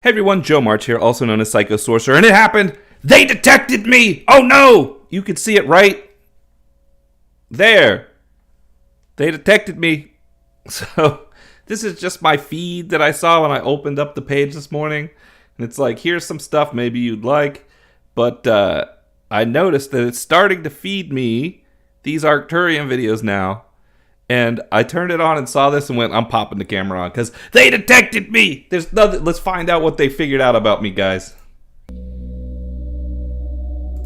Hey everyone, Joe March here, also known as Psycho Sorcerer, and it happened! They detected me! Oh no! You can see it right there. They detected me. So, this is just my feed that I saw when I opened up the page this morning. And it's like, here's some stuff maybe you'd like. But I noticed that it's starting to feed me these Arcturian videos now. And I turned it on and saw this and went, I'm popping the camera on because they detected me. There's nothing. Let's find out what they figured out about me, guys.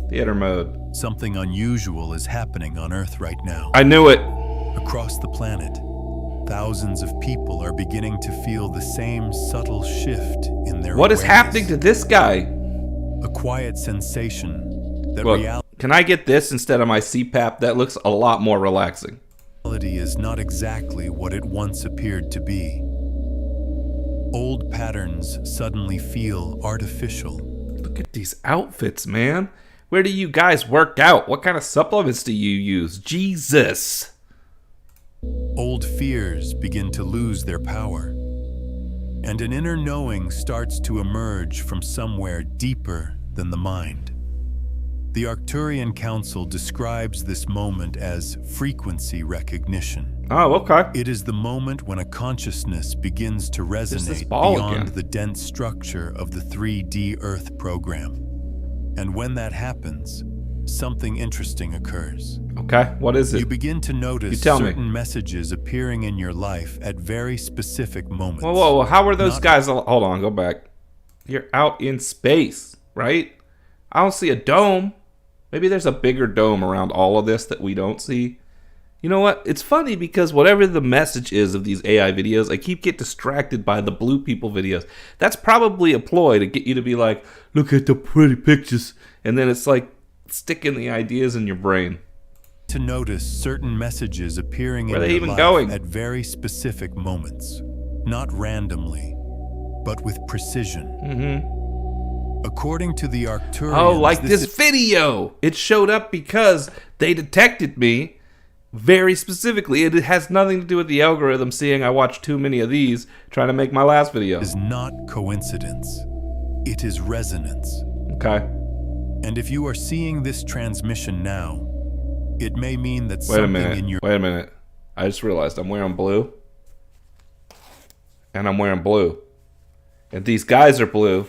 Theater mode. Something unusual is happening on Earth right now. I knew it. Across the planet, thousands of people are beginning to feel the same subtle shift in their What is awareness. happening to this guy? A quiet sensation that Look, reality can I get this instead of my CPAP? That looks a lot more relaxing. is not exactly what it once appeared to be. Old patterns suddenly feel artificial. Look at these outfits, man. Where do you guys work out? What kind of supplements do you use? Jesus. Old fears begin to lose their power, and an inner knowing starts to emerge from somewhere deeper than the mind. The Arcturian Council describes this moment as frequency recognition. Oh, okay. It is the moment when a consciousness begins to resonate ball beyond again. the dense structure of the 3D Earth program. And when that happens, something interesting occurs. Okay, what is You it? begin to notice You tell me. certain messages appearing in your life at very specific moments. Whoa, whoa, whoa. How are those Not- guys? Hold on, go back. You're out in space, right? I don't see a dome. Maybe there's a bigger dome around all of this that we don't see. You know what? It's funny because whatever the message is of these AI videos, I keep getting distracted by the blue people videos. That's probably a ploy to get you to be like, look at the pretty pictures. And then it's like sticking the ideas in your brain. To notice certain messages appearing Where are in they your even life going? at very specific moments, not randomly, but with precision. Mm-hmm. According to the Arcturians, Oh, like this video. It showed up because they detected me very specifically. It has nothing to do with the algorithm seeing I watched too many of these trying to make my last video. is not coincidence. It is resonance. Okay. And if you are seeing this transmission now, it may mean that Wait a something minute. in your Wait a minute. I just realized I'm wearing blue. And I'm wearing blue. And these guys are blue.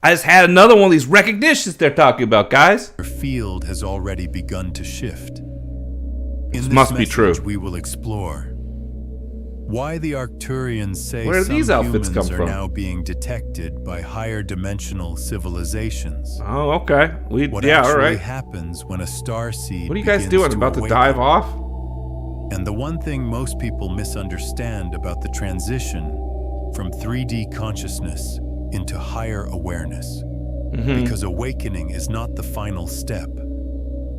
I just had another one of these recognitions they're talking about, guys. field has already begun to shift. In This this must be message, true. we will explore why the Arcturians say Where do some these outfits humans come are from? now being detected by higher dimensional civilizations. Oh, okay. What Yeah, actually all right. happens when a star seed What are you guys begins doing? to About to awaken. dive off? And the one thing most people misunderstand about the transition from 3D consciousness into higher awareness. Mm-hmm. Because awakening is not the final step.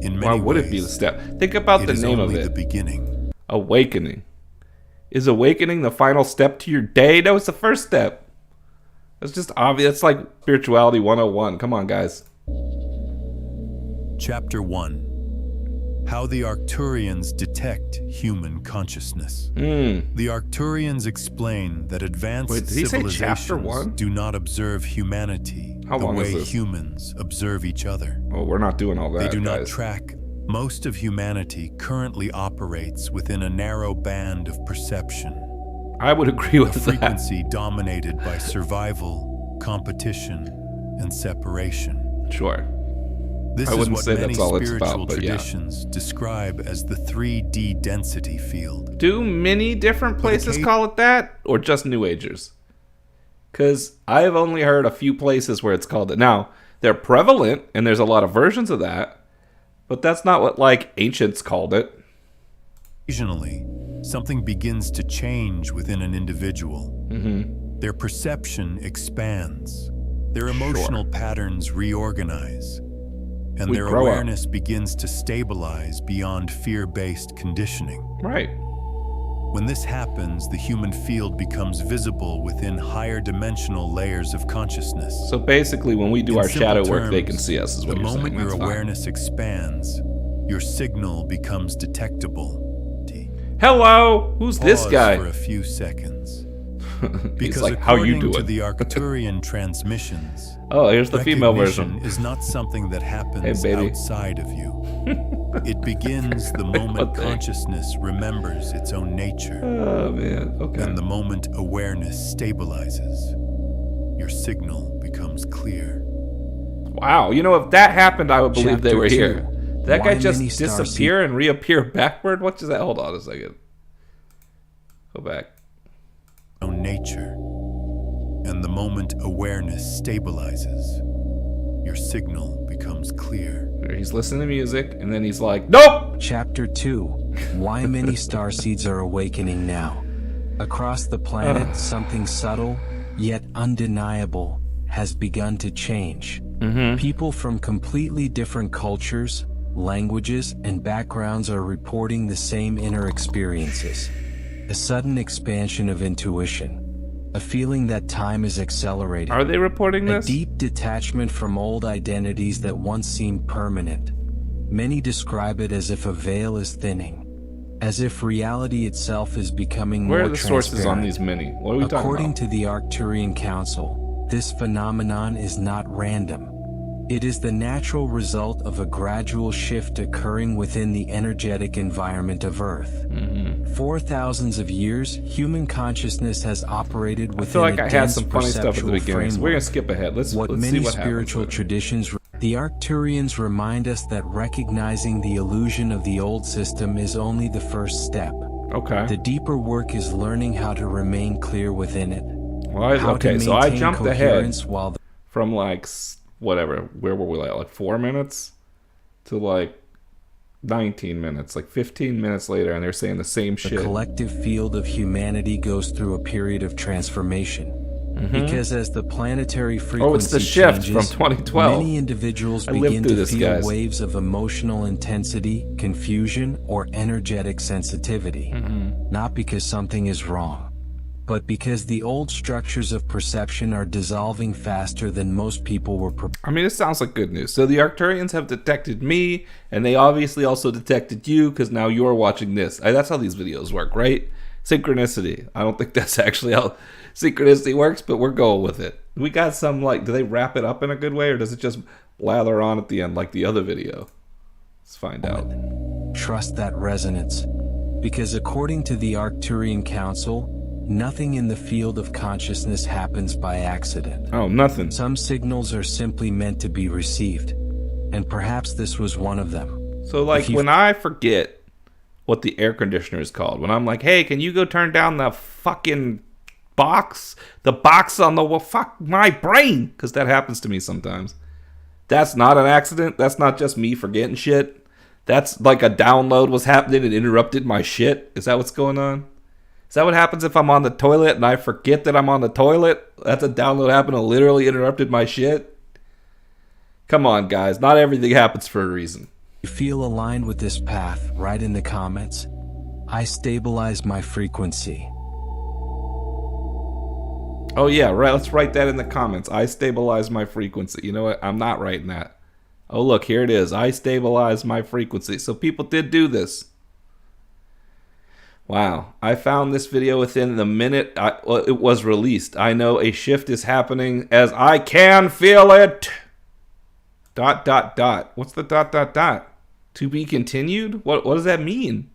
In Why many would ways, it be the step? Think about it the is name of only the it. beginning. Awakening. Is awakening the final step to your day? No, it's the first step. It's just obvious. It's like spirituality 101. Come on, guys. Chapter 1. How the Arcturians detect human consciousness. Hmm. The Arcturians explain that advanced Wait, did he say chapter civilizations 1? do not observe humanity How the long is way this? humans observe each other. Oh, we're not doing all that, They do not guys. track. Most of humanity currently operates within a narrow band of perception, I would agree a with that. frequency dominated by survival, competition, and separation. Sure. This I is wouldn't what say many that's all it's spiritual about, but yeah. traditions describe as the 3D density field. Do many different places occasion- call it that? Or just New Agers? Because I've only heard a few places where it's called it. Now, they're prevalent, and there's a lot of versions of that. But that's not what, like, ancients called it. Occasionally, something begins to change within an individual. Mm-hmm. Their perception expands. Their emotional patterns reorganize. And We their grow up. awareness begins to stabilize beyond fear-based conditioning. Right. When this happens, the human field becomes visible within higher dimensional layers of consciousness. So basically, when we do In our simple shadow work, they terms, can see us, is what the you're saying. moment your That's fine. awareness expands, your signal becomes detectable. Hello! Who's this Pause guy? for a few seconds. Because like, how you according do to it? the Arcturian transmissions, Oh, here's the female recognition version. is not something that happens baby. outside of you. It begins the moment What thing? consciousness remembers its own nature, Oh, man. Okay. and the moment awareness stabilizes. Your signal becomes clear. Wow. You know, if that happened, I would believe they Chapter were 2. here. Did that guy Why just many star disappear and reappear backward? What is that? Hold on a second. Go back. Own nature, and the moment awareness stabilizes, your signal becomes clear. He's listening to music, and then he's like, nope! Chapter 2. Why many starseeds are awakening now. Across the planet, something subtle, yet undeniable, has begun to change. People from completely different cultures, languages, and backgrounds are reporting the same inner experiences. A sudden expansion of intuition. A feeling that time is accelerating. Are they reporting A this? deep detachment from old identities that once seemed permanent. Many describe it as if a veil is thinning. As if reality itself is becoming Where more are the sources on transparent. these mini? What are we talking According about? to the Arcturian Council, this phenomenon is not random. It is the natural result of a gradual shift occurring within the energetic environment of Earth. For thousands of years, human consciousness has operated I within feel like a I had dense some funny stuff at the perceptual beginning, so we're framework. gonna skip ahead. Let's see What what many happens. spiritual later. traditions, the Arcturians remind us that recognizing the illusion of the old system is only the first step. Okay. The deeper work is learning how to remain clear within it. Well, How to okay, so I maintain jumped ahead coherence while the from like whatever. Where were we at? Like 4 minutes to like 19 minutes, like 15 minutes later, and they're saying the same shit. collective field of humanity goes through a period of transformation. Because as the planetary frequency Oh, it's the shift changes, from 2012. many individuals I lived begin through to this, feel guys. waves of emotional intensity, confusion, or energetic sensitivity. Not because something is wrong, but because the old structures of perception are dissolving faster than most people were prepared. I mean, it sounds like good news. So the Arcturians have detected me, and they obviously also detected you, because now you're watching this. That's how these videos work, right? Synchronicity. I don't think that's actually how synchronicity works, but we're going with it. We got some, like, do they wrap it up in a good way, or does it just lather on at the end like the other video? Let's find out. Trust that resonance, because according to the Arcturian Council, nothing in the field of consciousness happens by accident. Oh, nothing. Some signals are simply meant to be received, and perhaps this was one of them. So, like, If you- when I forget what the air conditioner is called, when I'm like, hey, can you go turn down the fucking box? The box on the wall? Fuck my brain! Because that happens to me sometimes. That's not an accident. That's not just me forgetting shit. That's like a download was happening and interrupted my shit. Is that what's going on? Is that what happens if I'm on the toilet and I forget that I'm on the toilet? That's a download happened and literally interrupted my shit? Come on, guys. Not everything happens for a reason. You feel aligned with this path, write in the comments. I stabilize my frequency. Oh, yeah, right. Let's write that in the comments. I stabilize my frequency. You know what? I'm not writing that. Oh, look, here it is. I stabilize my frequency. So people did do this. Wow. I found this video within the minute it was released. I know a shift is happening as I can feel it. ... What's the ... To be continued? What does that mean?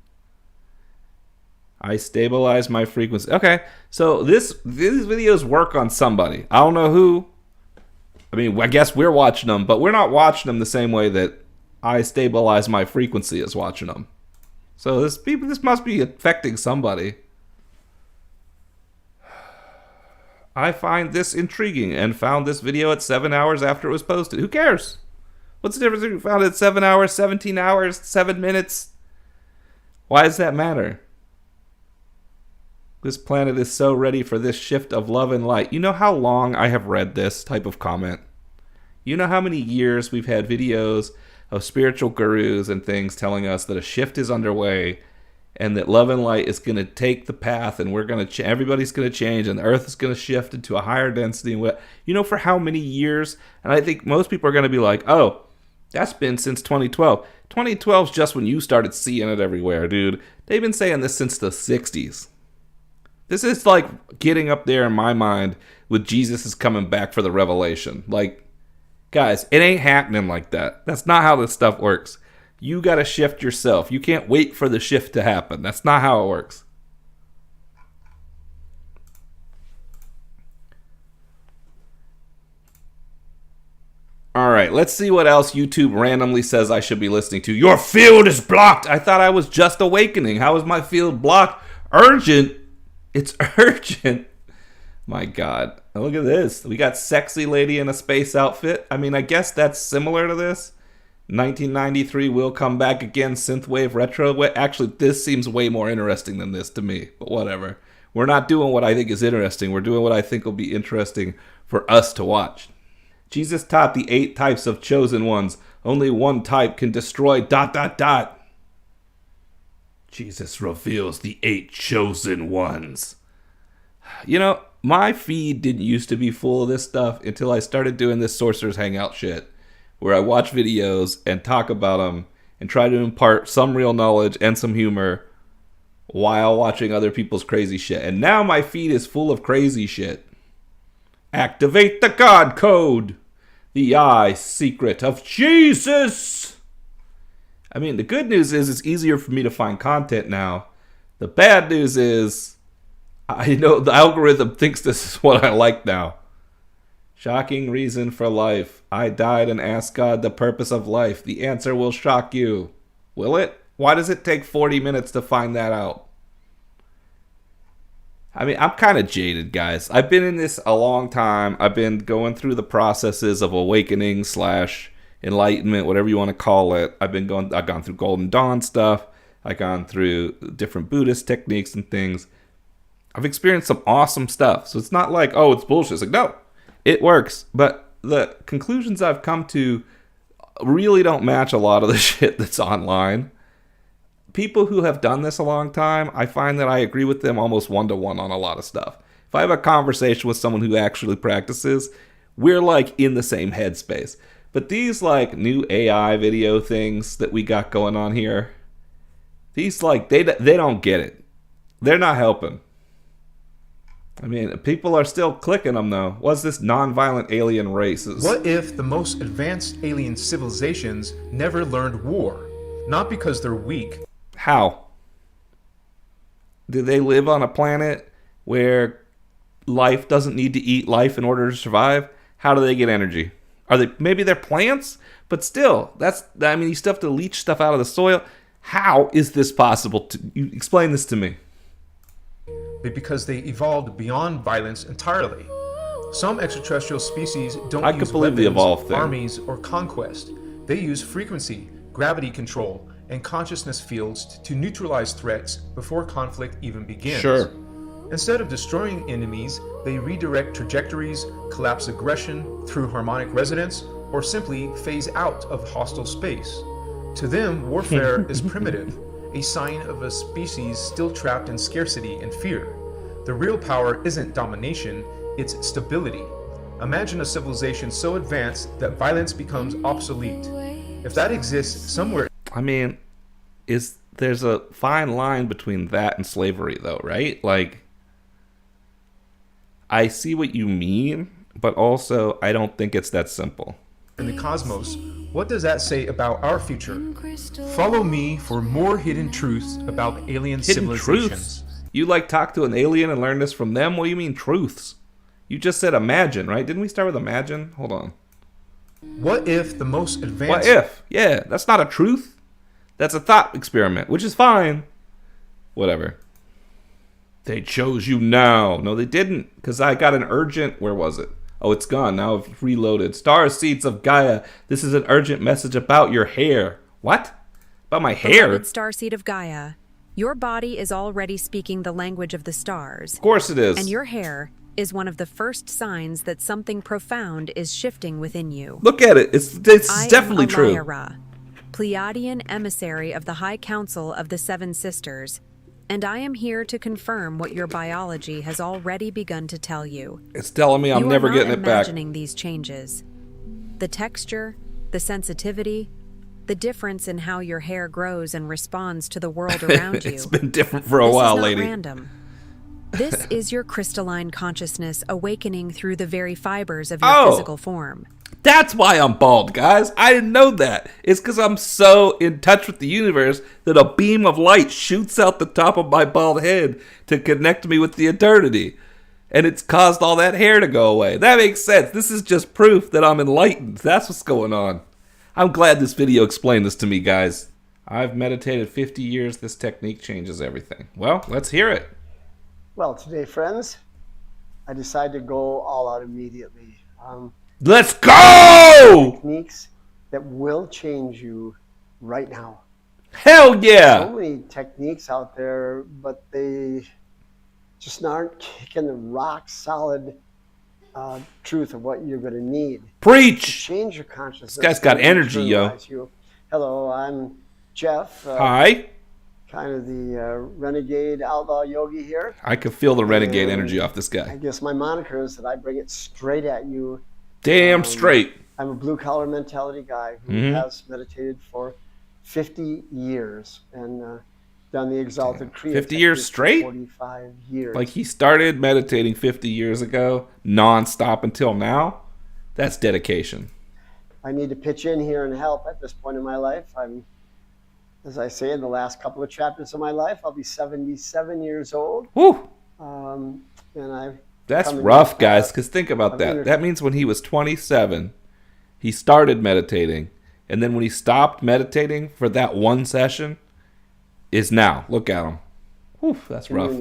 I stabilize my frequency. Okay, so these videos work on somebody. I don't know who. I mean, I guess we're watching them, but we're not watching them the same way that I stabilize my frequency is watching them. So this must be affecting somebody. I find this intriguing and found this video at 7 hours after it was posted. Who cares? What's the difference if you found it at 7 hours, 17 hours, 7 minutes? Why does that matter? This planet is so ready for this shift of love and light. You know how long I have read this type of comment? You know how many years we've had videos of spiritual gurus and things telling us that a shift is underway and that love and light is going to take the path and we're going to everybody's going to change and the earth is going to shift into a higher density. You know for how many years? And I think most people are going to be like, oh, that's been since 2012. 2012 is just when you started seeing it everywhere, dude. They've been saying this since the 60s. This is like getting up there in my mind with Jesus is coming back for the revelation. Like, guys, it ain't happening like that. That's not how this stuff works. You got to shift yourself. You can't wait for the shift to happen. That's not how it works. All right, let's see what else YouTube randomly says I should be listening to. Your field is blocked. I thought I was just awakening. How is my field blocked? Urgent. It's urgent. My God. Look at this. We got sexy lady in a space outfit. I mean, I guess that's similar to this. 1993 will come back again. Synthwave retro. Actually, this seems way more interesting than this to me. But whatever. We're not doing what I think is interesting. We're doing what I think will be interesting for us to watch. Jesus taught the 8 types of chosen ones. Only one type can destroy ... Jesus reveals the 8 chosen ones. You know, my feed didn't used to be full of this stuff until I started doing this Sorcerer's Hangout shit, where I watch videos and talk about them and try to impart some real knowledge and some humor while watching other people's crazy shit. And now my feed is full of crazy shit. Activate the God Code. The eye secret of Jesus. I mean, the good news is it's easier for me to find content now. The bad news is I know the algorithm thinks this is what I like now. Shocking reason for life. I died and asked God the purpose of life. The answer will shock you. Will it? Why does it take 40 minutes to find that out? I mean, I'm kind of jaded, guys. I've been in this a long time. I've been going through the processes of awakening / enlightenment, whatever you want to call it. I've gone through Golden Dawn stuff. I've gone through different Buddhist techniques and things. I've experienced some awesome stuff. So it's not like, oh, it's bullshit. It's like, no, it works. But the conclusions I've come to really don't match a lot of the shit that's online. People who have done this a long time, I find that I agree with them almost 1-to-1 on a lot of stuff. If I have a conversation with someone who actually practices, we're like in the same headspace. But these like new AI video things that we got going on here, these like, they don't get it. They're not helping. I mean, people are still clicking them though. What's this non-violent alien races? What if the most advanced alien civilizations never learned war? Not because they're weak. How? Do they live on a planet where life doesn't need to eat life in order to survive? How do they get energy? Maybe they're plants? But still, you still have to leach stuff out of the soil. How is this possible? You explain this to me. Because they evolved beyond violence entirely. Some extraterrestrial species don't I use could believe the weapons, evolved thing. armies, or conquest. They use frequency, gravity control, and consciousness fields to neutralize threats before conflict even begins. Sure. Instead of destroying enemies, they redirect trajectories, collapse aggression through harmonic resonance, or simply phase out of hostile space. To them, warfare is primitive, a sign of a species still trapped in scarcity and fear. The real power isn't domination, it's stability. Imagine a civilization so advanced that violence becomes obsolete. If that exists somewhere... I mean, there's a fine line between that and slavery, though, right? Like, I see what you mean, but also I don't think it's that simple. In the cosmos, what does that say about our future? Follow me for more hidden truths about alien Hidden civilizations. truths? You like talk to an alien and learn this from them? What do you mean truths? You just said imagine, right? Didn't we start with imagine? Hold on. What if the most advanced... What if? Yeah, that's not a truth. That's a thought experiment, which is fine. Whatever. They chose you now. No, they didn't, because I got an urgent... Where was it? Oh, it's gone. Now I've reloaded. Star Seeds of Gaia. This is an urgent message about your hair. What? About my hair? Beloved starseed of Gaia, your body is already speaking the language of the stars. Of course it is. And your hair is one of the first signs that something profound is shifting within you. Look at it. It's definitely true. I am Alayra, Pleiadian emissary of the High Council of the Seven Sisters, and I am here to confirm what your biology has already begun to tell you. It's telling me I'm never getting it back. You are not imagining these changes. The texture, the sensitivity, the difference in how your hair grows and responds to the world around you. It's been different for a while, lady. This is not random. This is your crystalline consciousness awakening through the very fibers of your physical form. That's why I'm bald, guys. I didn't know that. It's because I'm so in touch with the universe that a beam of light shoots out the top of my bald head to connect me with the eternity. And it's caused all that hair to go away. That makes sense. This is just proof that I'm enlightened. That's what's going on. I'm glad this video explained this to me, guys. I've meditated 50 years. This technique changes everything. Well, let's hear it. Well, today, friends, I decided to go all out immediately. Let's go! Techniques that will change you right now. Hell yeah! So many techniques out there, but they just aren't kicking the rock solid truth of what you're going to need. Preach! To change your consciousness. This guy's got energy, yo. You. Hello, I'm Jeff. Hi. Kind of the renegade outlaw yogi here. I could feel the renegade energy off this I guy. guess my moniker is that I bring it straight at you. Damn straight. I'm a blue collar mentality guy who has meditated for 50 years and done the exalted Kriya 50 years straight? 45 years. Like he started meditating 50 years ago, non-stop until now? That's dedication. I need to pitch in here and help at this point in my life. I'm, as I say, in the last couple of chapters of my life, I'll be 77 years old. Woo! And I've That's rough, guys, because think about that. That means when he was 27, he started meditating. And then when he stopped meditating for that one session, is now. Look at him. Whew, that's rough.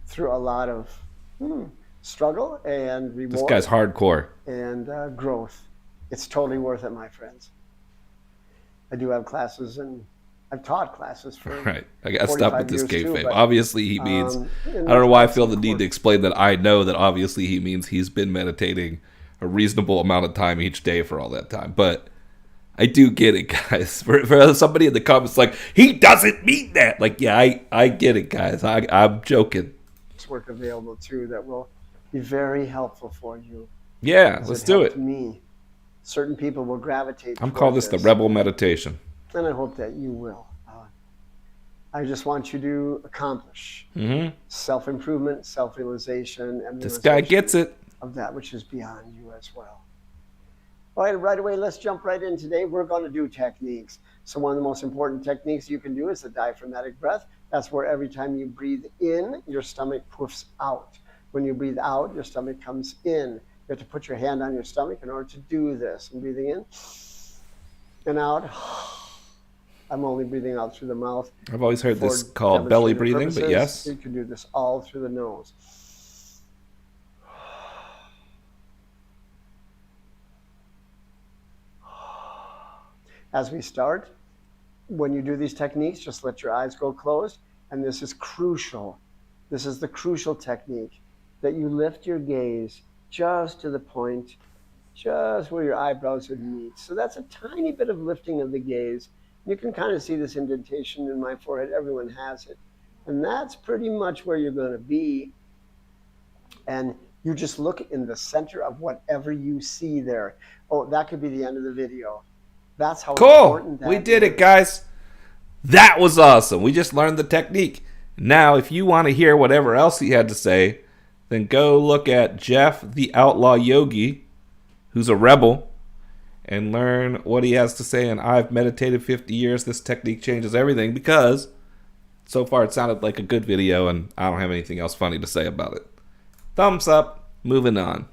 Through a lot of struggle and reward. This guy's hardcore. And growth. It's totally worth it, my friends. I do have classes, and I've taught classes for right. I got to stop with this kayfabe. But, obviously, he means... I don't know why I feel the need to explain that. I know that obviously he means he's been meditating a reasonable amount of time each day for all that time. But I do get it, guys. For somebody in the comments like, he doesn't mean that. Like, yeah, I get it, guys. I'm joking. There's work available, too, that will be very helpful for you. Yeah, let's do it. Me. Certain people will gravitate. I'm calling this the Rebel Meditation. And I hope that you will. I just want you to accomplish self-improvement, self-realization, and this guy gets it. Of that which is beyond you as well. All right away, let's jump right in today. We're going to do techniques. So one of the most important techniques you can do is the diaphragmatic breath. That's where every time you breathe in, your stomach poofs out. When you breathe out, your stomach comes in. You have to put your hand on your stomach in order to do this. I'm breathing in and out. I'm only breathing out through the mouth. I've always heard this called belly breathing, but yes. You can do this all through the nose. As we start, when you do these techniques, just let your eyes go closed. And this is crucial. This is the crucial technique, that you lift your gaze just to the point, just where your eyebrows would meet. So that's a tiny bit of lifting of the gaze. You can kind of see this indentation in my forehead. Everyone has it. And that's pretty much where you're going to be. And you just look in the center of whatever you see there. Oh, that could be the end of the video. That's how important that is. We did it, guys. That was awesome. We just learned the technique. Now, if you want to hear whatever else he had to say, then go look at Jeff the Outlaw Yogi, who's a rebel, and learn what he has to say. And I've meditated 50 years. This technique changes everything, because so far it sounded like a good video, and I don't have anything else funny to say about it. Thumbs up. Moving on.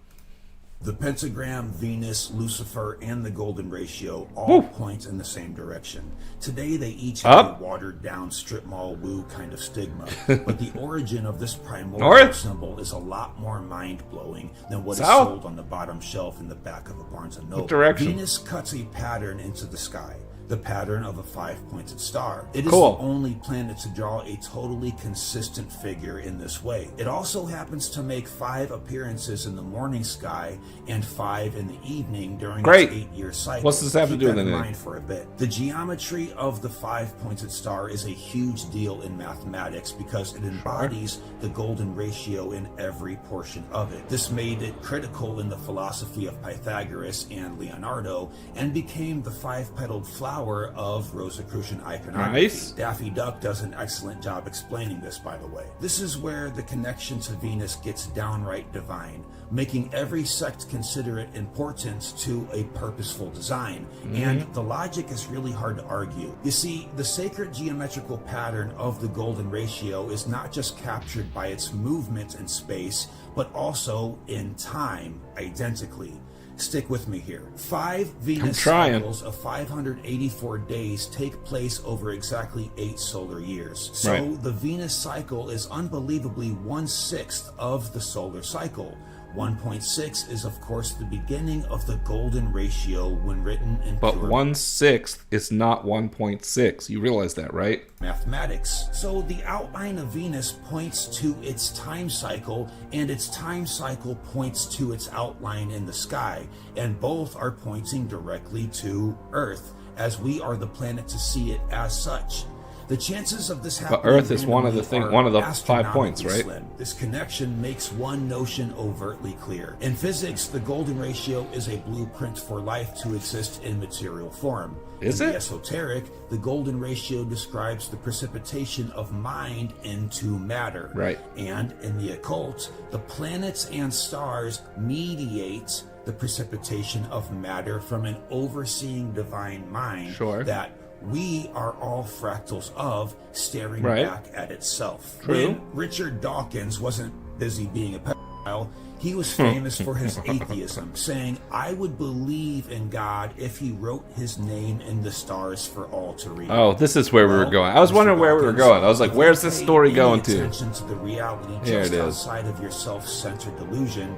The pentagram, Venus, Lucifer, and the golden ratio all point in the same direction. Today they each have a watered-down strip mall woo kind of stigma, but the origin of this primordial symbol is a lot more mind-blowing than what is sold on the bottom shelf in the back of a Barnes & Noble. Venus cuts a pattern into the sky, the pattern of a 5-pointed star. It is the only planet to draw a totally consistent figure in this way. It also happens to make 5 appearances in the morning sky and 5 in the evening during its 8-year cycle. What's this have to do with anything? Keep that in mind for a bit. The geometry of the 5-pointed star is a huge deal in mathematics because it embodies the golden ratio in every portion of it. This made it critical in the philosophy of Pythagoras and Leonardo, and became the 5-petaled flower flower of Rosicrucian iconography. Nice. Daffy Duck does an excellent job explaining this, by the way. This is where the connection to Venus gets downright divine, making every sect consider it important to a purposeful design. And the logic is really hard to argue. You see, the sacred geometrical pattern of the golden ratio is not just captured by its movement in space, but also in time, identically. Stick with me here. 5 Venus cycles of 584 days take place over exactly 8 solar years. So the Venus cycle is unbelievably 1/6 of the solar cycle. 1.6 is, of course, the beginning of the golden ratio when written in But pure 1/6 is not 1.6. You realize that, right? mathematics. So the outline of Venus points to its time cycle, and its time cycle points to its outline in the sky, and both are pointing directly to Earth, as we are the planet to see it as such. The chances of this happening But Earth is one of the randomly one of the are 5 points, astronomically right? slim. This connection makes one notion overtly clear. In physics, the golden ratio is a blueprint for life to exist in material form. Is In it? the esoteric, the golden ratio describes the precipitation of mind into matter. Right. And in the occult, the planets and stars mediate the precipitation of matter from an overseeing divine mind Sure. that we are all fractals of, staring Right. back at itself. True. When Richard Dawkins wasn't busy being a pedophile, he was famous for his atheism, saying, "I would believe in God if he wrote his name in the stars for all to read." Oh, this is where we were Well, going. I was Mr. wondering where we were Dawkins, going. I was like, if where's you this pay story any going to? attention to the reality Here just it is. outside of your self-centered delusion,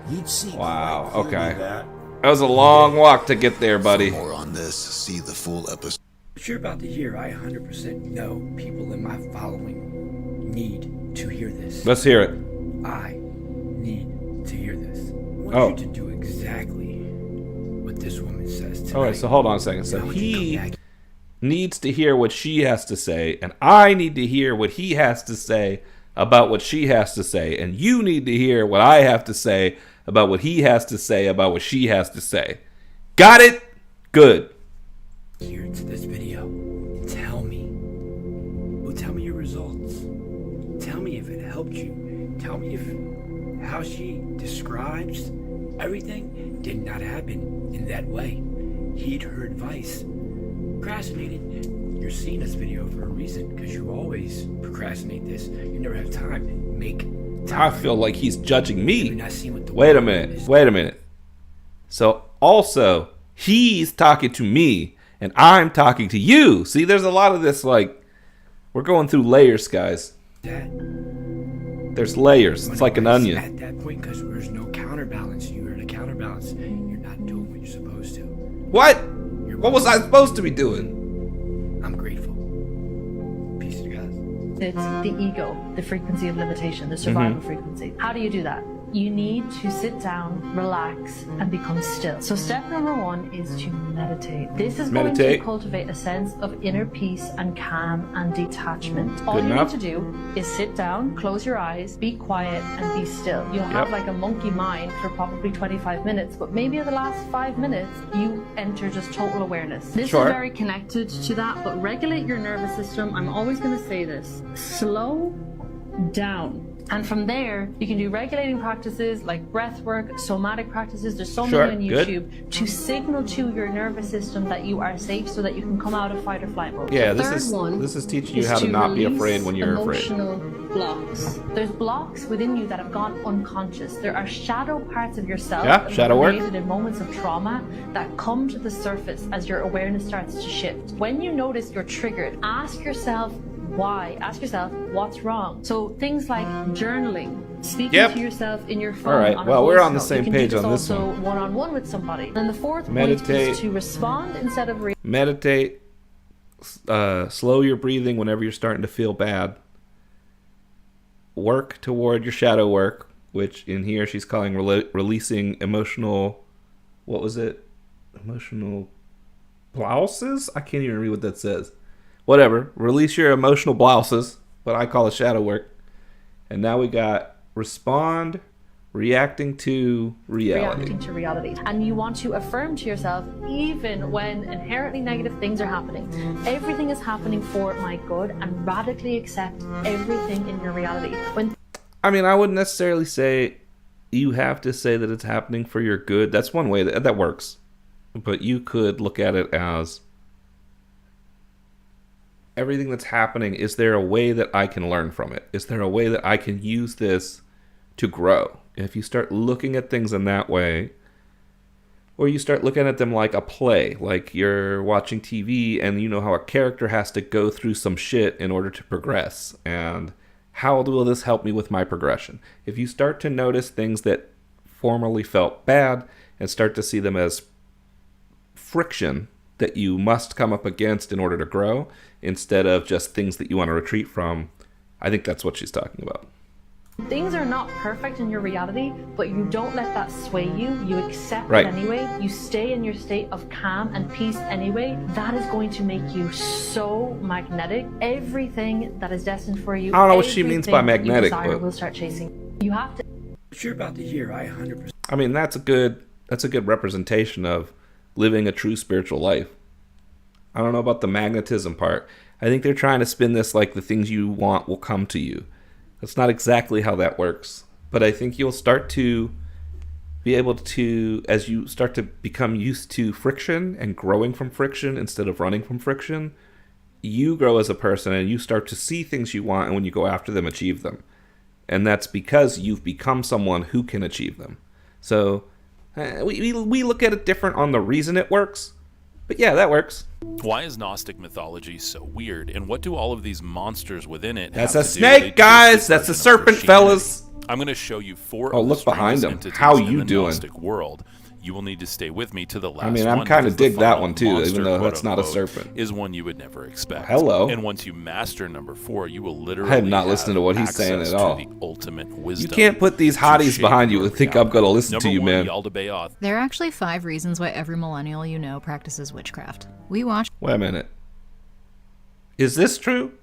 you'd see Wow, quite clearly okay. that That was a long walk to get there, buddy. For more on this, see the full episode. What you're about to hear, I 100% know people in my following need to hear this. Let's hear it. I need to hear this. I want Oh. you to do exactly what this woman says tonight. All right, so hold on a second. So I want you to he come back. needs to hear what she has to say, and I need to hear what he has to say about what she has to say, and you need to hear what I have to say about what he has to say about what she has to say. Got it? Good. Here to this video. Tell me. Well, tell me your results. Tell me if it helped you. Tell me if how she describes everything did not happen in that way. Heed her advice. Procrastinated. You're seeing this video for a reason, because you always procrastinate this. You never have time. Make I time. feel like he's judging You're me. not seeing what the Wait a world minute. is. Wait a minute. So also, he's talking to me, and I'm talking to you. See, there's a lot of this, like, we're going through layers, guys. That There's layers. It's like an onion. At that point, because there's no counterbalance, you're at a counterbalance. You're not doing what you're supposed to. What? What was I supposed to be doing? I'm grateful. Peace to God. It's the ego, the frequency of limitation, the survival frequency. How do you do that? You need to sit down, relax, and become still. So step number 1 is to meditate. This is going Meditate. to cultivate a sense of inner peace and calm and detachment. All you enough. need to do is sit down, close your eyes, be quiet, and be still. You'll have like a monkey mind for probably 25 minutes, but maybe in the last 5 minutes, you enter just total awareness. This Sure. is very connected to that, but regulate your nervous system. I'm always going to say this. Slow down. And from there, you can do regulating practices like breath work, somatic practices. There's so Sure, many on good. YouTube to signal to your nervous system that you are safe so that you can come out of fight or flight mode. Yeah, The this third is one teaching you how to not be release afraid when you're afraid. emotional blocks. There's blocks within you that have gone unconscious. There are shadow parts of yourself Yeah, that shadow were work. created in moments of trauma that come to the surface as your awareness starts to shift. When you notice you're triggered, ask yourself why. Ask yourself what's wrong. So things like journaling, speaking Yep. to yourself in your phone. All right, on a well, we're voice on the note. same You can do page this on this also one. one-on-one with somebody. And the fourth point Meditate. is to respond instead of react. Meditate. Slow your breathing whenever you're starting to feel bad. Work toward your shadow work, which in here she's calling releasing emotional. What was it? Emotional blouses? I can't even read what that says. Whatever. Release your emotional blouses, but I call it shadow work. And now we got respond, Reacting to reality. Reacting to reality. And you want to affirm to yourself, even when inherently negative things are happening, everything is happening for my good, and radically accept everything in your reality. I mean, I wouldn't necessarily say you have to say that it's happening for your good. That's one way that works. But you could look at it as everything that's happening, is there a way that I can learn from it? Is there a way that I can use this to grow? If you start looking at things in that way, or you start looking at them like a play, like you're watching TV and you know how a character has to go through some shit in order to progress, and how will this help me with my progression? If you start to notice things that formerly felt bad and start to see them as friction that you must come up against in order to grow, instead of just things that you want to retreat from, I think that's what she's talking about. Things are not perfect in your reality, but you don't let that sway you. You accept Right. it anyway. You stay in your state of calm and peace anyway. That is going to make you so magnetic. Everything that is destined for you, I don't know what she means by everything you magnetic, desire but will start chasing. You have to. What you're about to hear, I 100%. I mean, that's a good representation of living a true spiritual life. I don't know about the magnetism part. I think they're trying to spin this like the things you want will come to you. That's not exactly how that works. But I think you'll start to be able to, as you start to become used to friction and growing from friction instead of running from friction, you grow as a person and you start to see things you want, and when you go after them, achieve them. And that's because you've become someone who can achieve them. So we look at it different on the reason it works. But yeah, that works. Why is Gnostic mythology so weird, and what do all of these monsters within it That's have a to do snake, with a guys! twisted That's a version of serpent, Christianity? fellas! I'm going to show you four Oh, of the look behind strangest him. entities How in you the doing? Gnostic world. You will need to stay with me to the last I mean, one. I'm kind of because the dig that final one too, monster, even though quote that's not a unquote, serpent. Is one you would never expect. Hello. And once you master number 4, you will literally I am not have listening to what he's saying access at all. to the ultimate wisdom. You can't put these to hotties shape behind you your and think I'm going to listen Number to you, 1, man. Yaldabaoth. There are actually 5 reasons why every millennial you know practices witchcraft. We watch. Wait a minute. Is this true?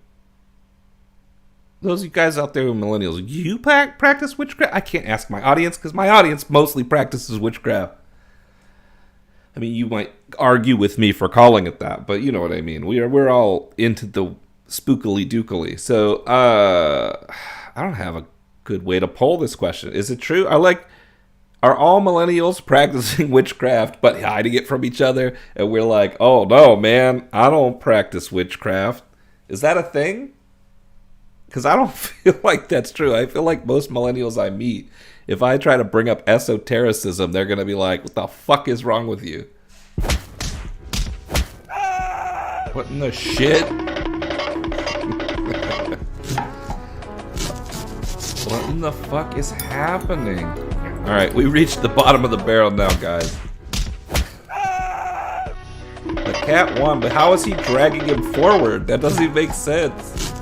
Those of you guys out there who are millennials, you practice witchcraft? I can't ask my audience because my audience mostly practices witchcraft. I mean, you might argue with me for calling it that, but you know what I mean. We're all into the spookily dookily. So I don't have a good way to poll this question. Is it true? Are all millennials practicing witchcraft but hiding it from each other? And we're like, oh no, man, I don't practice witchcraft. Is that a thing? Because I don't feel like that's true. I feel like most millennials I meet, if I try to bring up esotericism, they're going to be like, what the fuck is wrong with you? What in the shit? What in the fuck is happening? Alright, we reached the bottom of the barrel now, guys. The cat won, but how is he dragging him forward? That doesn't even make sense.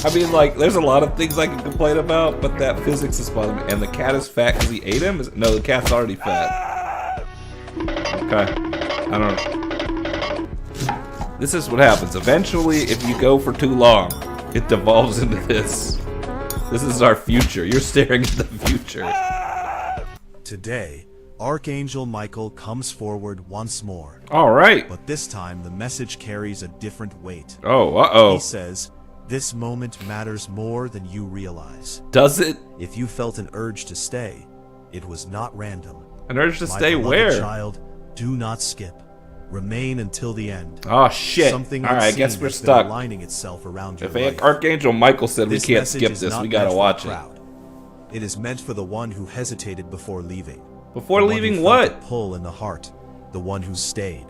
I mean, like, there's a lot of things I can complain about, but that physics is bothering me. And the cat is fat because he ate him? No, the cat's already fat. Okay. I don't know. This is what happens. Eventually, if you go for too long, it devolves into this. This is our future. You're staring at the future. Today, Archangel Michael comes forward once more. All right. But this time, the message carries a different weight. Oh, uh-oh. He says, this moment matters more than you realize. Does it? If you felt an urge to stay, it was not random. An urge to My stay beloved where? Child, do not skip. Remain until the end. Oh, shit. Something All right, I unseen guess we're has been stuck. aligning itself around your If life. Archangel Michael said we This can't message skip is this, not we gotta meant for watch the it. crowd. It is meant for the one who hesitated before leaving. Before The one leaving who what? felt a pull in the heart. The one who stayed.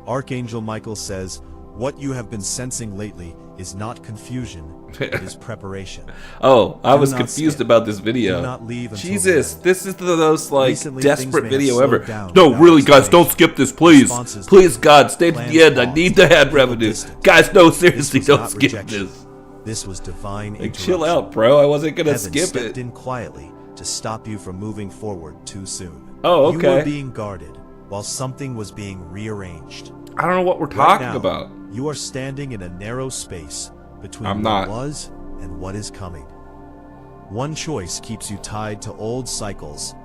Archangel Michael says, what you have been sensing lately is not confusion, it is preparation. Oh, I Do was not confused skip. about this video. Do not leave until Jesus, this is the most like Recently, things desperate may have video slowed ever. down No, without really, guys, don't explanation. skip this, please. Responses Please, delayed. God, stay to Plans the end. I paused. need the ad People revenue. distant. Guys, no, This seriously, was don't not skip rejection. this. This was divine Like, interruption. chill out, bro. I wasn't gonna Heaven skip stepped it. in quietly to stop you from moving forward too soon. Oh, You okay. were being guarded while something was being rearranged. I don't know what we're Right talking now, about. You are standing in a narrow space between I'm what not. was and what is coming. One choice keeps you tied to old cycles.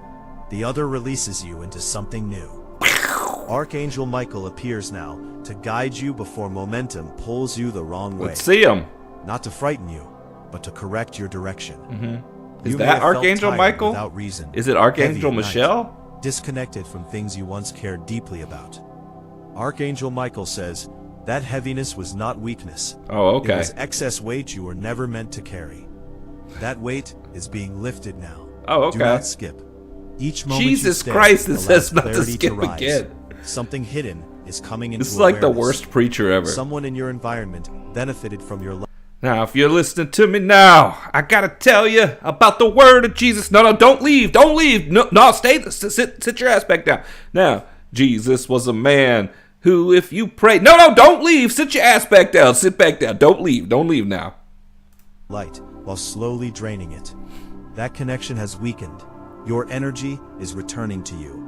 The other releases you into something new. Archangel Michael appears now to guide you before momentum pulls you the wrong way. Let's see him. Not to frighten you, but to correct your direction. Is You may that have felt Archangel tired Michael? Without reason, Is it Archangel heavy at night, Michelle? disconnected from things you once cared deeply about. Archangel Michael says that heaviness was not weakness. Oh, okay. It was excess weight you were never meant to carry. That weight is being lifted now. Oh, okay. Do not skip. Each moment Jesus you stay Christ, it allows says not to clarity skip rise. again. Something hidden is coming into This is like the awareness. worst preacher ever. Someone in your environment benefited from your life. Now, if you're listening to me now, I gotta tell you about the word of Jesus. No, don't leave. Don't leave. No, stay. Sit your ass back down. Now, Jesus was a man who, if you pray... No, don't leave. Sit your ass back down. Sit back down. Don't leave. Don't leave now. Light while slowly draining it. That connection has weakened. Your energy is returning to you.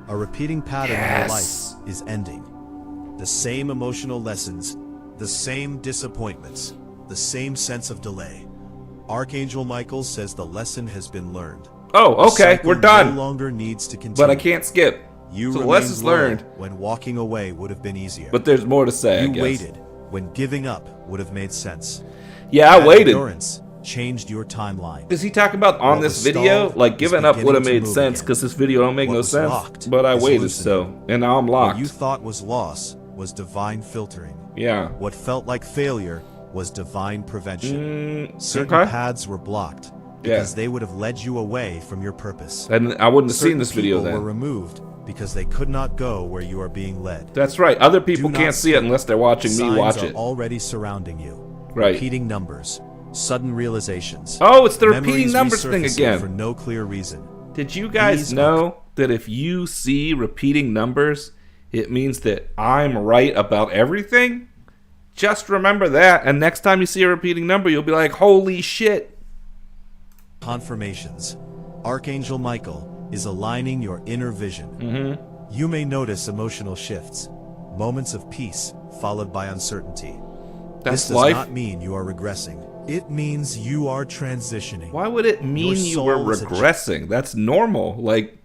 A repeating pattern in your life is ending. The same emotional lessons, the same disappointments, the same sense of delay. Archangel Michael says the lesson has been learned. Oh, The okay. cycle We're done. No longer needs to continue. But I can't skip. You So the remained lesson's loyal learned. when walking away would have been easier. But there's more to say, I You guess. waited when giving up would have made sense. Yeah, I That waited. endurance changed your timeline. Is he talking about on What this was video? stalled Like, is giving up would have beginning to made move sense again. because this video don't make What no was sense. locked But I is waited, loosening. so. And now I'm locked. What you thought was loss was divine filtering. Yeah. What felt like failure was divine prevention. Certain okay. paths were blocked Yeah. because they would have led you away from your purpose. And I wouldn't have seen Certain this video people then. were removed because they could not go where you are being led. That's right. Other people Do not can't see it skip. unless they're watching me Signs watch are it. already surrounding you. Right. Repeating numbers, sudden realizations. Oh, it's the repeating Memories numbers thing resurfacing again. for no clear reason. Did you guys These know that if you see repeating numbers, it means that I'm right about everything? Just remember that, and next time you see a repeating number, you'll be like, holy shit. Confirmations. Archangel Michael is aligning your inner vision. You may notice emotional shifts, moments of peace followed by uncertainty. That's This does life. not mean you are regressing. It means you are transitioning. Why would it mean Your you were soul is a regressing? That's normal. Like,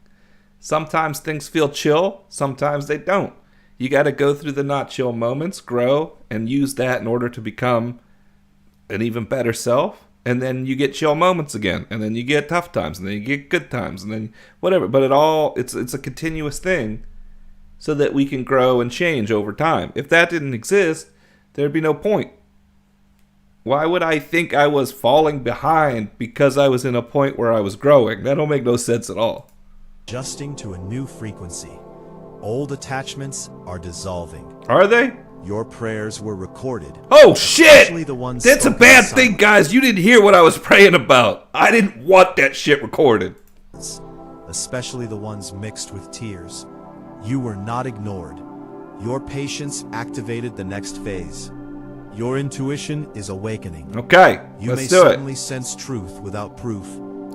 sometimes things feel chill, sometimes they don't. You got to go through the not chill moments, grow, and use that in order to become an even better self. And then you get chill moments again, and then you get tough times, and then you get good times, and then whatever. But it's a continuous thing, so that we can grow and change over time. If that didn't exist, there'd be no point. Why would I think I was falling behind because I was in a point where I was growing? That don't make no sense at all. Adjusting to a new frequency. Old attachments are dissolving. Are they? Your prayers were recorded. Oh shit! Especially the ones That's a spoken bad in thing, silence. guys. You didn't hear what I was praying about. I didn't want that shit recorded. Especially the ones mixed with tears. You were not ignored. Your patience activated the next phase. Your intuition is awakening. Okay, You let's may do it. suddenly sense truth without proof.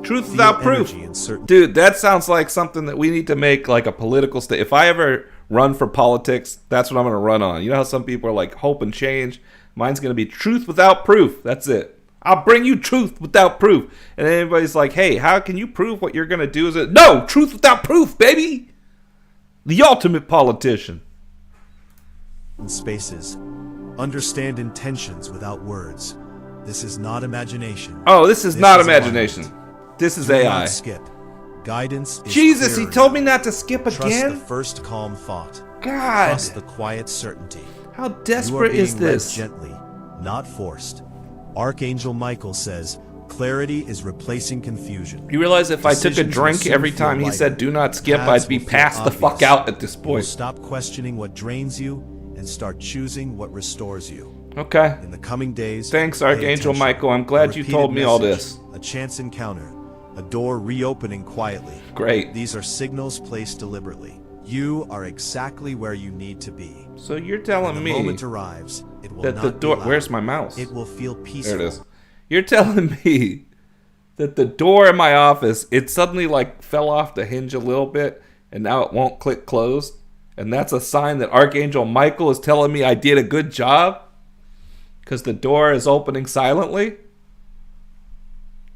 Truth Feel without proof. energy in certain- Dude, that sounds like something that we need to make like a political state. If I ever run for politics, that's what I'm going to run on. You know how some people are like hope and change? Mine's going to be truth without proof. That's it. I'll bring you truth without proof. And then everybody's like, hey, how can you prove what you're going to do? Is it? No, truth without proof, baby. The ultimate politician. spaces. Understand intentions without words. This is not imagination. Oh, this is not alignment. imagination. This is Do AI. not skip. Guidance is Jesus, he clarity. told me not to skip Trust again? the first calm thought. God. Trust the quiet certainty. How You are desperate being is this? led gently, not forced. Archangel Michael says, clarity is replacing confusion. You realize if I took a Decisions will drink soon every feel time he lighter. said do not skip, Paths I'd be will feel passed the fuck obvious. out at this You will point. stop questioning what drains you and start choosing what restores you. Okay. In the coming days, Thanks, pay Archangel attention. Michael. I'm glad A you repeated told me all message, this. A chance encounter, a door reopening quietly. Great. These are signals placed deliberately. You are exactly where you need to be. So you're telling When me the moment arrives, it will that not the be door... loud. Where's my mouse? It will feel peaceful. There it is. You're telling me that the door in my office, it suddenly like fell off the hinge a little bit, and now it won't click closed? And that's a sign that Archangel Michael is telling me I did a good job? Because the door is opening silently?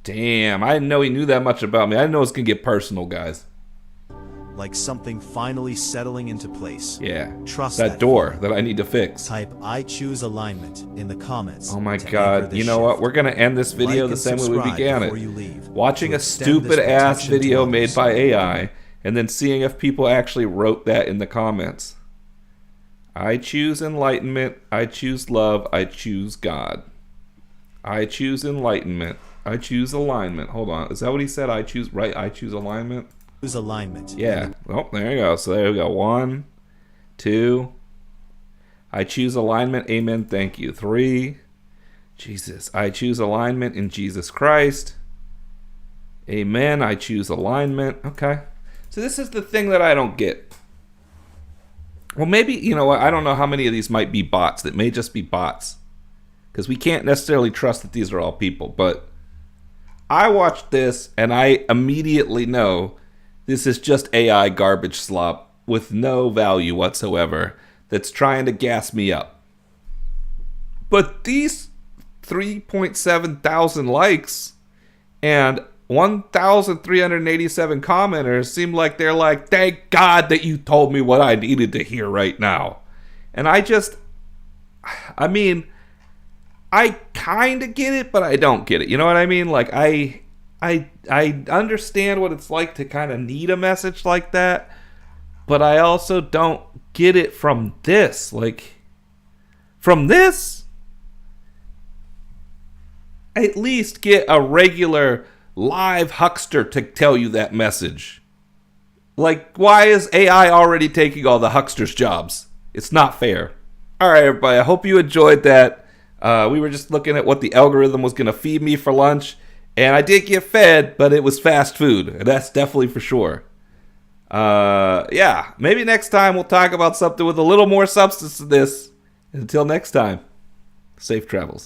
Damn, I didn't know he knew that much about me. I didn't know it was going to get personal, guys. Like something finally settling into place. Yeah. Trust that door that I need to fix. Type I choose alignment in the comments. Oh my god. You know what? We're going to end this video the same way we began it. Watching a stupid ass video made by AI and then seeing if people actually wrote that in the comments. I choose enlightenment. I choose love. I choose God. I choose enlightenment. I choose alignment. Hold on. Is that what he said? I choose alignment? Choose alignment. Yeah. Oh, there you go. So there we go. 1, 2. I choose alignment. Amen. Thank you. 3. Jesus. I choose alignment in Jesus Christ. Amen. I choose alignment. Okay. So this is the thing that I don't get. Well, maybe, you know what? I don't know how many of these might be bots. That may just be bots. Because we can't necessarily trust that these are all people. But I watched this and I immediately know this is just AI garbage slop with no value whatsoever that's trying to gas me up. But these 3.7 thousand likes and 1,387 commenters seem like they're like, thank God that you told me what I needed to hear right now. And I kind of get it, but I don't get it. You know what I mean? Like, I understand what it's like to kind of need a message like that, but I also don't get it from this. Like, from this, at least get a regular live huckster to tell you that message. Like, why is AI already taking all the hucksters' jobs? It's not fair. All right, everybody, I hope you enjoyed that. We were just looking at what the algorithm was going to feed me for lunch. And I did get fed, but it was fast food. And that's definitely for sure. Yeah, maybe next time we'll talk about something with a little more substance to this. Until next time, safe travels.